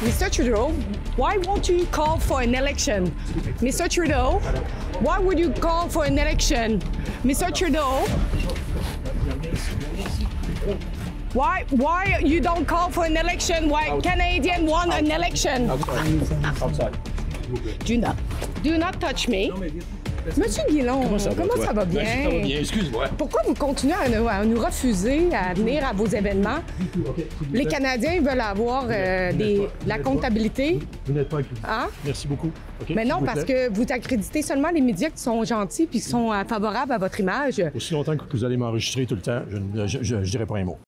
Mr. Trudeau, why won't you call for an election? Mr. Trudeau, why would you call for an election? Mr. Trudeau, why you don't call for an election? Why Canadians want an election? Outside. Do not touch me. Monsieur Guillon, comment ça va bien? Ça va bien, excuse-moi. Pourquoi vous continuez à nous refuser à venir à vos événements? Les Canadiens veulent avoir la comptabilité. Vous n'êtes pas accrédité. Hein? Merci beaucoup. Okay, mais non, parce que vous accréditez seulement les médias qui sont gentils puis qui sont favorables à votre image. Aussi longtemps que vous allez m'enregistrer tout le temps, je dirai pas un mot.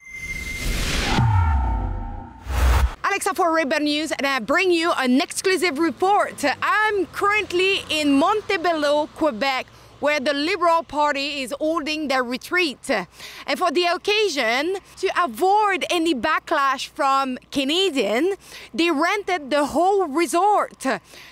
Alexa for Rebel News, and I bring you an exclusive report. I'm currently in Montebello, Quebec, where the Liberal Party is holding their retreat. And for the occasion, to avoid any backlash from Canadians, they rented the whole resort.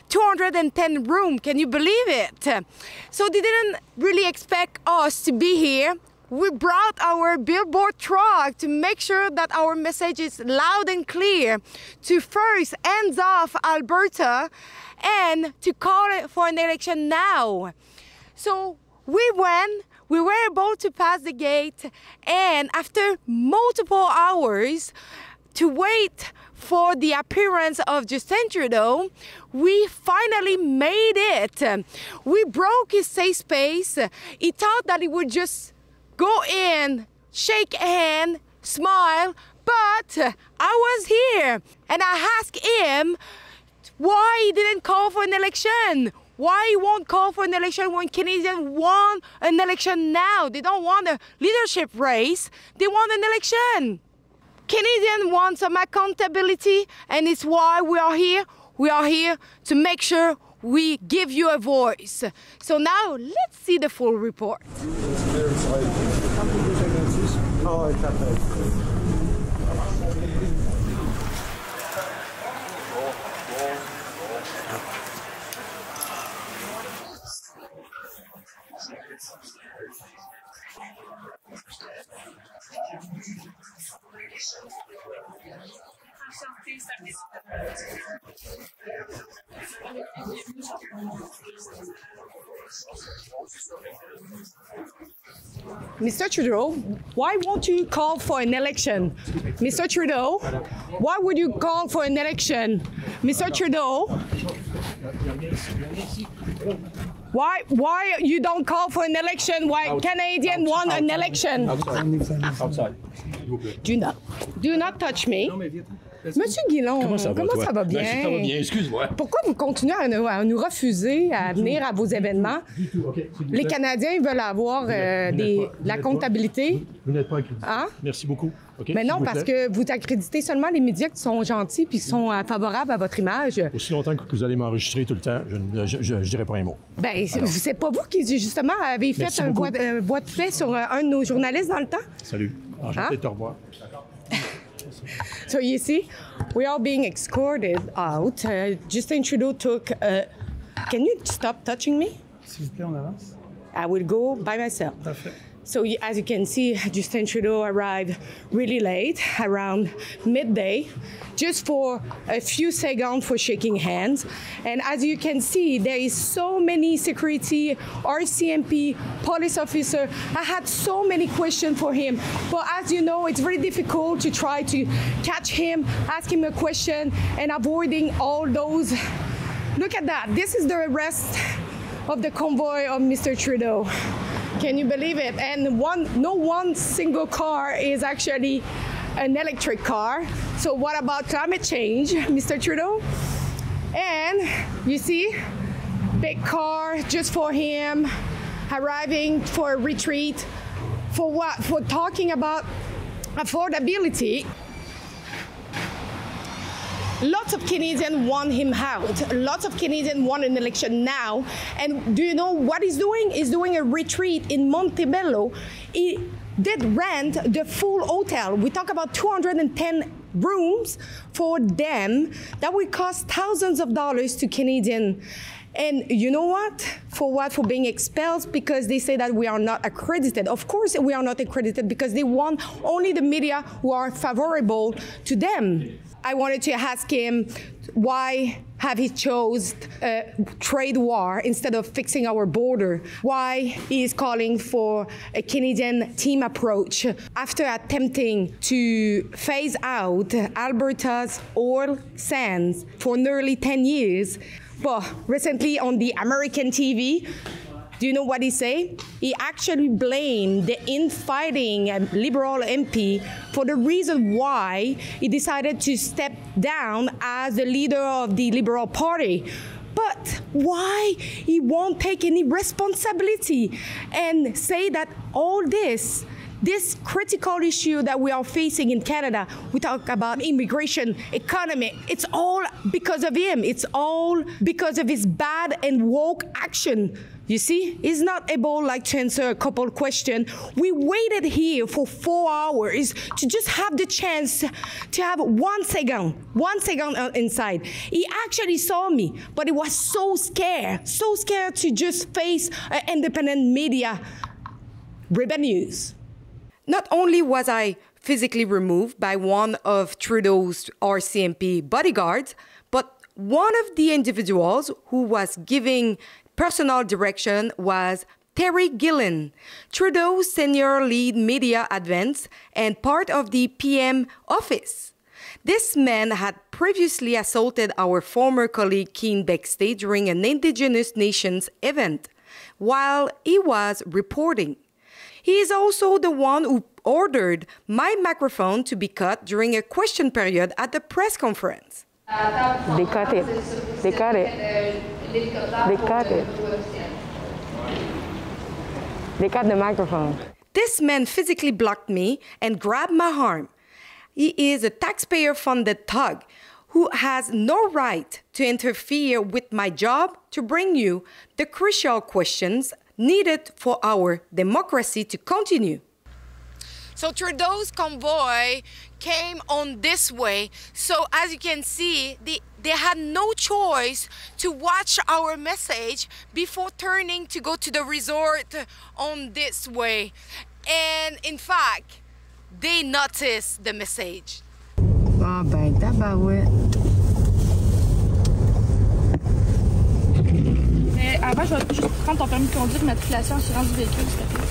210 rooms, can you believe it? So they didn't really expect us to be here. We brought our billboard truck to make sure that our message is loud and clear to first hands off Alberta and to call it for an election now. So we were able to pass the gate, and after multiple hours to wait for the appearance of Justin Trudeau, we finally made it. We broke his safe space. He thought that he would just go in, shake a hand, smile, but I was here and I asked him why he didn't call for an election. Why he won't call for an election when Canadians want an election now? They don't want a leadership race, they want an election. Canadians want some accountability, and it's why we are here. We are here to make sure we give you a voice. So now let's see the full report. Mr. Trudeau, why won't you call for an election? Mr. Trudeau, why would you call for an election? Mr. Trudeau, why you don't call for an election? Why Canadians want an election? Outside. Do not touch me. Monsieur Guillon, comment ça va bien? Ça va bien, excuse-moi. Pourquoi vous continuez à nous refuser à venir à vos événements? Les Canadiens veulent avoir la comptabilité. Vous n'êtes pas accrédité. Hein? Merci beaucoup. Okay, mais non, parce que vous accréditez seulement les médias qui sont gentils puis qui sont favorables à votre image. Aussi longtemps que vous allez m'enregistrer tout le temps, je dirai pas un mot. Ben, c'est pas vous qui, justement, avez fait un bois de fait sur un de nos journalistes dans le temps? Salut. Enchanté de te revoir. So you see, we are being escorted out. Justin Trudeau took... can you stop touching me? S'il vous plaît, on avance. I will go by myself. Parfait. So as you can see, Justin Trudeau arrived really late, around midday, just for a few seconds for shaking hands. And as you can see, there is so many security, RCMP, police officer. I had so many questions for him. But as you know, it's very difficult to try to catch him, ask him a question, and avoiding all those. Look at that. This is the rest of the convoy of Mr. Trudeau. Can you believe it? And no one single car is actually an electric car. So what about climate change, Mr. Trudeau? And you see, big car just for him, arriving for a retreat. For what? For talking about affordability. Lots of Canadians want him out. Lots of Canadians want an election now. And do you know what he's doing? He's doing a retreat in Montebello. He did rent the full hotel. We talk about 210 rooms for them. That will cost thousands of dollars to Canadians. And you know what? For what? For being expelled because they say that we are not accredited. Of course we are not accredited because they want only the media who are favorable to them. I wanted to ask him why have he chose a trade war instead of fixing our border? Why he is calling for a Canadian team approach after attempting to phase out Alberta's oil sands for nearly 10 years. But recently on the American TV, do you know what he said? He actually blamed the infighting Liberal MP for the reason why he decided to step down as the leader of the Liberal Party. But why he won't take any responsibility and say that all this critical issue that we are facing in Canada, we talk about immigration, economy, it's all because of him. It's all because of his bad and woke action. You see, he's not able to answer a couple questions. We waited here for 4 hours to just have the chance to have 1 second inside. He actually saw me, but he was so scared to just face independent media. Rebel News. Not only was I physically removed by one of Trudeau's RCMP bodyguards, but one of the individuals who was giving personal direction was Terry Gillen, Trudeau's senior lead media advance and part of the PM office. This man had previously assaulted our former colleague Keane Bexley during an Indigenous Nations event while he was reporting. He is also the one who ordered my microphone to be cut during a question period at the press conference. They cut it. They cut it. They cut it. They cut the microphone. This man physically blocked me and grabbed my arm. He is a taxpayer-funded thug who has no right to interfere with my job to bring you the crucial questions needed for our democracy to continue. So Trudeau's convoy came on this way. So as you can see, they had no choice to watch our message before turning to go to the resort on this way. And in fact, they noticed the message. Ah ben, tabarouette. Avant, je vais juste prendre ton permis de conduire, matriculation, assurance du véhicule, s'il te plaît.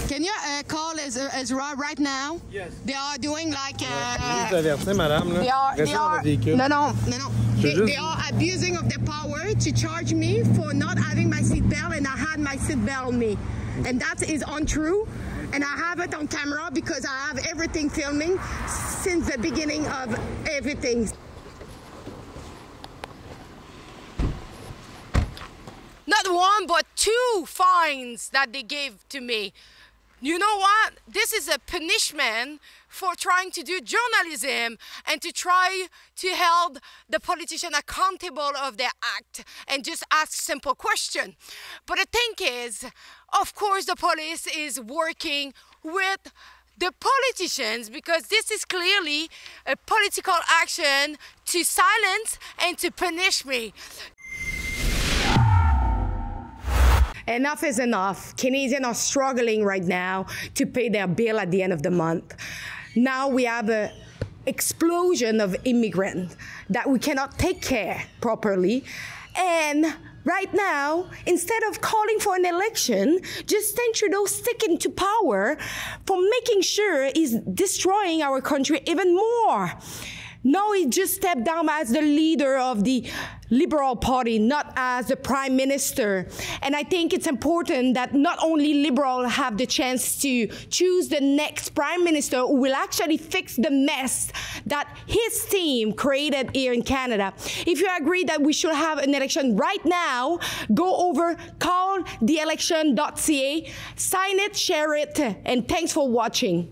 Can you call Ezra right now? Yes. They are doing like... Je vous avertis, madame, là. They are véhicule. No. They are abusing of their power to charge me for not having my seatbelt, and I had my seatbelt on me. And that is untrue. And I have it on camera because I have everything filming since the beginning of everything. Not one, but 2 fines that they gave to me. You know what? This is a punishment for trying to do journalism and to try to hold the politician accountable of their act and just ask simple questions. But the thing is, of course, the police is working with the politicians because this is clearly a political action to silence and to punish me. Enough is enough. Canadians are struggling right now to pay their bill at the end of the month. Now we have an explosion of immigrants that we cannot take care properly. And right now, instead of calling for an election, Justin Trudeau sticking to power for making sure he's destroying our country even more. Now he just stepped down as the leader of the Liberal Party, not as the Prime Minister. And I think it's important that not only Liberals have the chance to choose the next Prime Minister who will actually fix the mess that his team created here in Canada. If you agree that we should have an election right now, go over calltheelection.ca, sign it, share it, and thanks for watching.